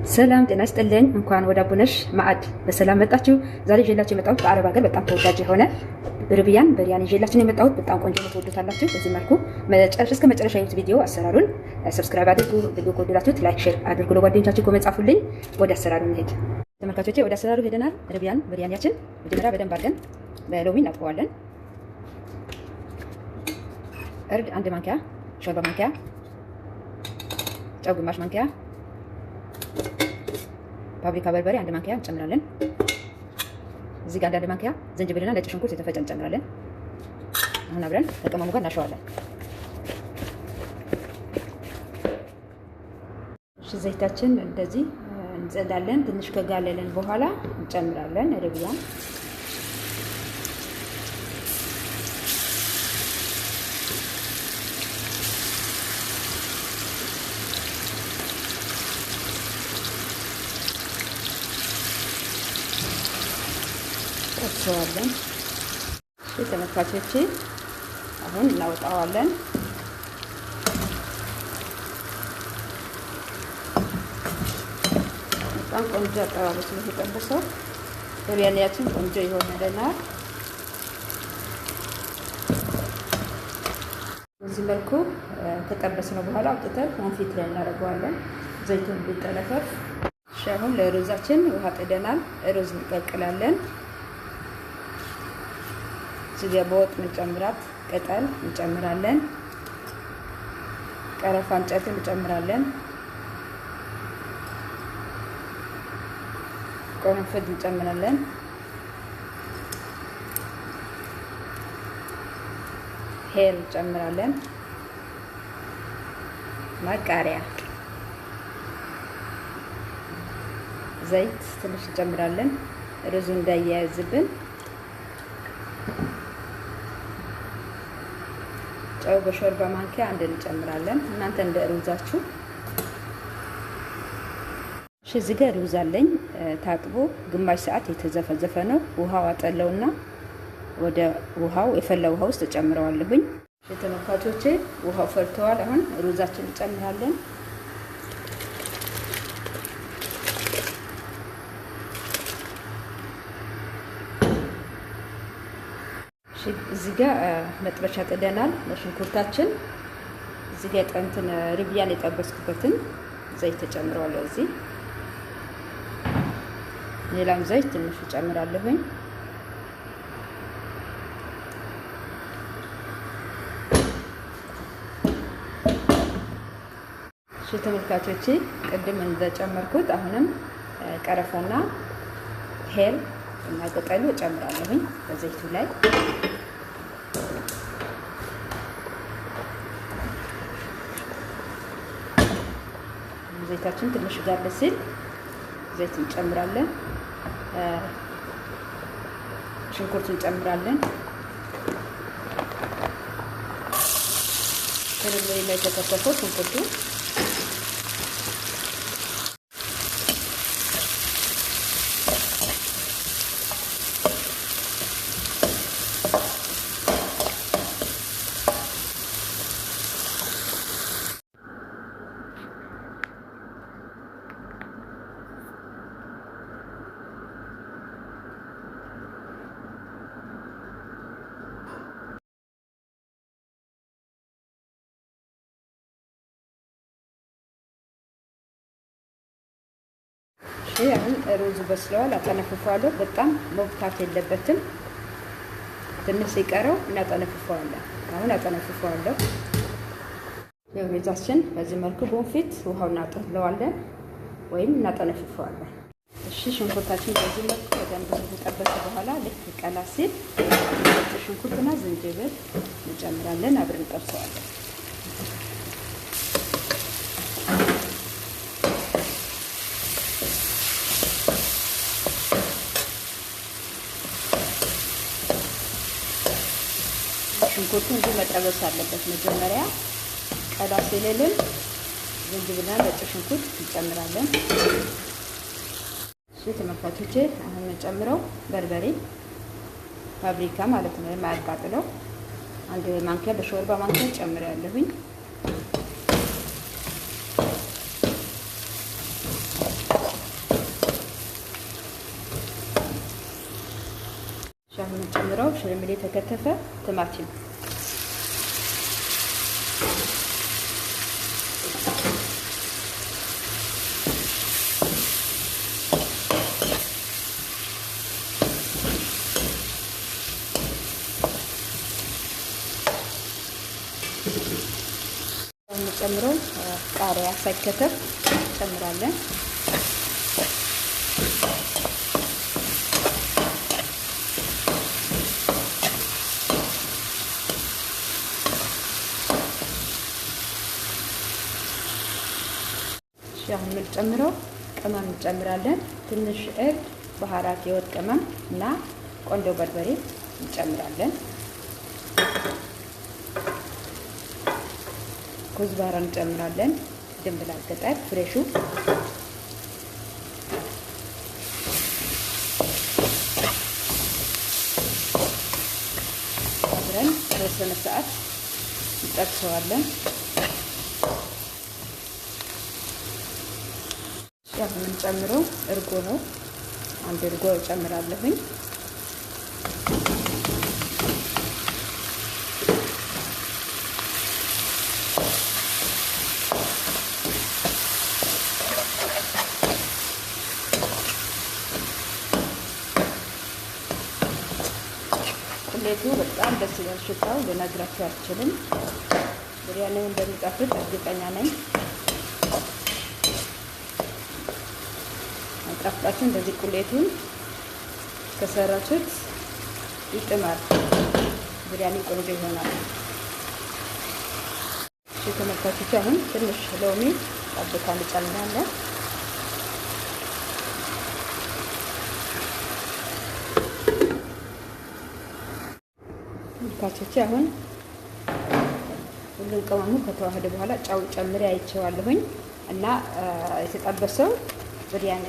ሰላም ጤና ይስጥልኝ። እንኳን ወደ አቡነሽ ማዕድ በሰላም መጣችሁ። ዛሬ ይዤላችሁ የመጣሁት በአረብ ሀገር በጣም ተወዳጅ የሆነ ርብያን በሪያን ይዤላችሁ ነው የመጣሁት። በጣም ቆንጆ ነው፣ ትወዱታላችሁ። በዚህ መልኩ እስከ መጨረሻ ያዩት ቪዲዮ አሰራሩን ሰብስክራይብ አድርጉ። ቪዲዮ ከወደዳችሁት ላይክ፣ ሼር አድርጉ። ለጓደኞቻችሁ ኮሜንት ጻፉልኝ። ወደ አሰራሩ እንሄድ ተመልካቾቼ። ወደ አሰራሩ ሄደናል። ርብያን በሪያኒያችን መጀመሪያ በደንብ አድርገን በሎሚ እናጥበዋለን። እርድ 1 ማንኪያ፣ ሾርባ ማንኪያ፣ ጨው ግማሽ ማንኪያ፣ ፋብሪካ በርበሬ 1 ማንኪያ እንጨምራለን። እዚህ ጋር 1 ማንኪያ ዝንጅብልና ነጭ ሽንኩርት የተፈጨ እንጨምራለን። አሁን አብረን ከቅመሙ ጋር እናሸዋለን። እሺ ዘይታችን እንደዚህ እንጸዳለን። ትንሽ ከጋለለን በኋላ እንጨምራለን ርብያን። እንሰዋለን። ተመልካቾቼ አሁን እናወጣዋለን። በጣም ቆንጆ አጠባበስ ነው የተጠበሰው። ርብያኒያችን ቆንጆ ይሆንልናል። በዚህ መልኩ ከጠበስነው በኋላ አውጥተን ኮንፊት ላይ እናደርገዋለን። ዘይቱን እንዲጠለፈፍ። እሺ አሁን ለሩዛችን ውሃ ጥደናል። ሩዝ እንቀቅላለን። እዚህ በወጥ እንጨምራት ቅጠል እንጨምራለን። ቀረፋ እንጨት እንጨምራለን። ቆንፍድ እንጨምራለን። ሄል እንጨምራለን። ማቃሪያ፣ ዘይት ትንሽ እንጨምራለን ሩዙ እንዳያያዝብን። ጨው በሾርባ ማንኪያ 1 እንጨምራለን። እናንተ እንደ ሩዛችሁ። እሺ እዚህ ጋር ሩዝ አለኝ ታጥቦ ግማሽ ሰዓት የተዘፈዘፈ ነው። ውሃው አጠለውና ወደ ውሃው የፈላ ውሃ ውስጥ ጨምረዋለሁኝ። እሺ ተመልካቾቼ ውሃው ፈልተዋል። አሁን ሩዛችን እንጨምራለን። እዚህ ጋር መጥበሻ ጥደናል ለሽንኩርታችን። እዚህ ጋር እንትን ርብያን የጠበስኩበትን ዘይት ተጨምረዋለሁ። እዚህ ሌላም ዘይት ትንሽ እጨምራለሁኝ። እሺ ተመልካቾቼ ቅድም እንደጨመርኩት አሁንም ቀረፋና ሄል እና ቅጠሉ እጨምራለሁኝ በዘይቱ ላይ። ዘይታችን ትንሽ ጋር ሲል ዘይት እንጨምራለን። ሽንኩርት እንጨምራለን። በርበሬ ላይ የተከተፈው ሽንኩርቱ አሁን ሩዙ በስለዋል። አጠነፍፈዋለሁ። በጣም መብካት የለበትም። ትንሽ ሲቀረው እናጠነፍፈዋለን። አሁን አጠነፍፈዋለሁ። ሩዛችን በዚህ መልኩ ቦንፊት ውሃውን እናጠለዋለን ወይም እናጠነፍፈዋለን። እሺ ሽንኩርታችን በዚህ መልኩ በደንብ ከተጠበሰ በኋላ ልክ ቀላ ሲል ሽንኩርትና ዝንጅብል እንጨምራለን። አብረን እንጠብሰዋለን። ሽንኩርቱ እንዲህ መጠበስ አለበት። መጀመሪያ ቀላ ሲልልን ዝንጅብልና ነጭ ሽንኩርት እንጨምራለን። እሺ ተመልካቾቼ አሁን እንጨምረው በርበሬ ፋብሪካ ማለት ነው የማያቃጥለው 1 ማንኪያ በሾርባ ማንኪያ ጨምራለሁኝ። የምጨምረው ሽምል የተከተፈ ቲማቲም የምጨምረው ቃሪያ ሳይከተፍ እንጨምራለን። አሁን የምንጨምረው ቅመም እንጨምራለን። ትንሽ እርድ፣ ባህራት፣ የወጥ ቅመም እና ቆንጆ በርበሬ እንጨምራለን። ኩዝባራ እንጨምራለን። ድንብላል ቅጠል ፍሬሹ፣ አብረን የተወሰነ ሰዓት እንጠብሰዋለን። አሁን የምንጨምረው እርጎ ነው። አንድ እርጎ እጨምራለሁኝ። ቁሌቱ በጣም ደስ ይላል። ሽታው ልነግራችሁ አልችልም። ብሪያኒው እንደሚጣፍጥ እርግጠኛ ነኝ። ጣፍጣችሁ እንደዚህ ቁሌቱን ከሰራችሁት ይጥማል። ብሪያኒ ቆንጆ ይሆናል። እሺ ተመልካቾች፣ አሁን ትንሽ ሎሚ ጠብታ እንጨምራለን። ተመልካቾች፣ አሁን ሁሉም ቅመሙ ከተዋህደ በኋላ ጫው ጨምሬ አይቼዋለሁኝ እና የተጠበሰው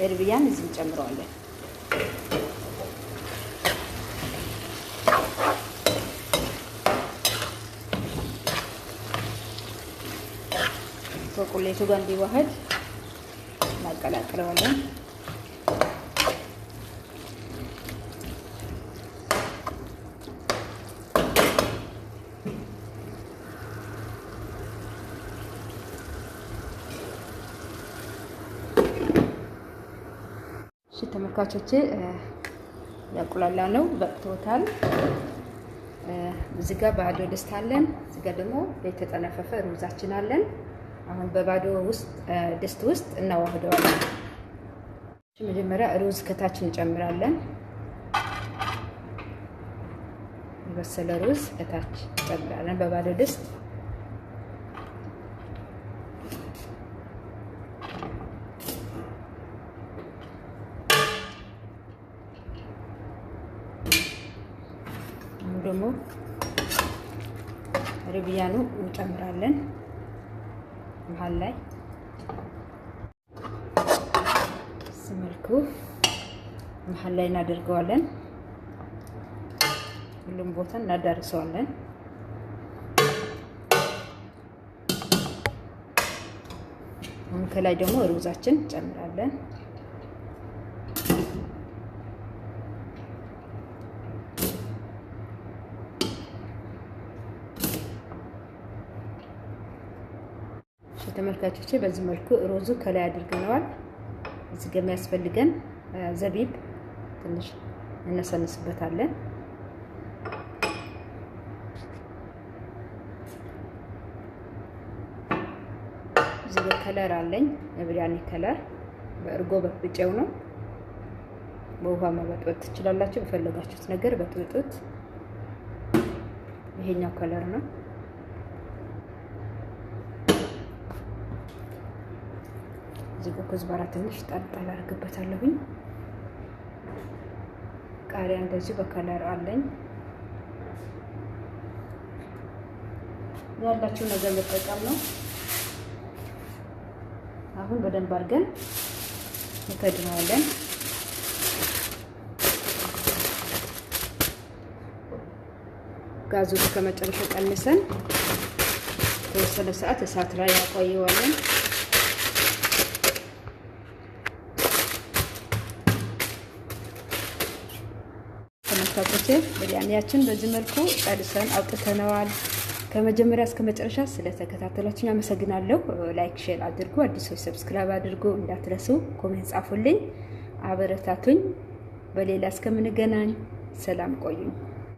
እርብያን እዚህ እንጨምረዋለን። ከቁሌቱ ጋር እንዲዋሃድ እናቀላቅለዋለን። ተመልካቾቼ ያቁላላ ነው በቅቶታል። እዚህ ጋር ባዶ ድስት አለን። እዚህ ጋር ደግሞ የተጠነፈፈ ሩዛችን አለን። አሁን በባዶ ድስት ውስጥ እናዋህደዋለን። መጀመሪያ ሩዝ ከታች እንጨምራለን። የበሰለ ሩዝ ከታች እንጨምራለን በባዶ ድስት። ደግሞ ርብያኑ እንጨምራለን መሃል ላይ ስመልኩ መሃል ላይ እናደርገዋለን። ሁሉም ቦታ እናዳርሰዋለን። አሁን ከላይ ደግሞ ሩዛችን እንጨምራለን። ተመልካቾቼ በዚህ መልኩ ሩዙ ከላይ አድርገነዋል። እዚህ ጋር የሚያስፈልገን ዘቢብ ትንሽ እንነሰንስበታለን። እዚህ ጋር ከለር አለኝ፣ የብሪያኒ ከለር በእርጎ በጥብጬው ነው። በውሃ መበጥበጥ ትችላላችሁ። በፈለጋችሁት ነገር በጥብጡት። ይሄኛው ከለር ነው። እዚህ ጋር ኩዝባራ ትንሽ ጣል አድርግበታለሁኝ። ቃሪያ እንደዚህ በከለር አለኝ። ያላችሁ ነገር መጠቀም ነው። አሁን በደንብ አድርገን እንከድነዋለን። ጋዙን ከመጨረሻው ቀንሰን የተወሰነ ሰዓት እሳት ላይ ያቆየዋለን። ተመልካቾቼ ብርያኒያችን በዚህ መልኩ ጨርሰን አውጥተነዋል። ከመጀመሪያ እስከ መጨረሻ ስለተከታተላችሁ አመሰግናለሁ። ላይክ ሼር አድርጉ፣ አዲሶች ሰብስክራይብ አድርጉ፣ እንዳትረሱ ኮሜንት ጻፉልኝ፣ አበረታቱኝ። በሌላ እስከምንገናኝ ሰላም ቆዩኝ።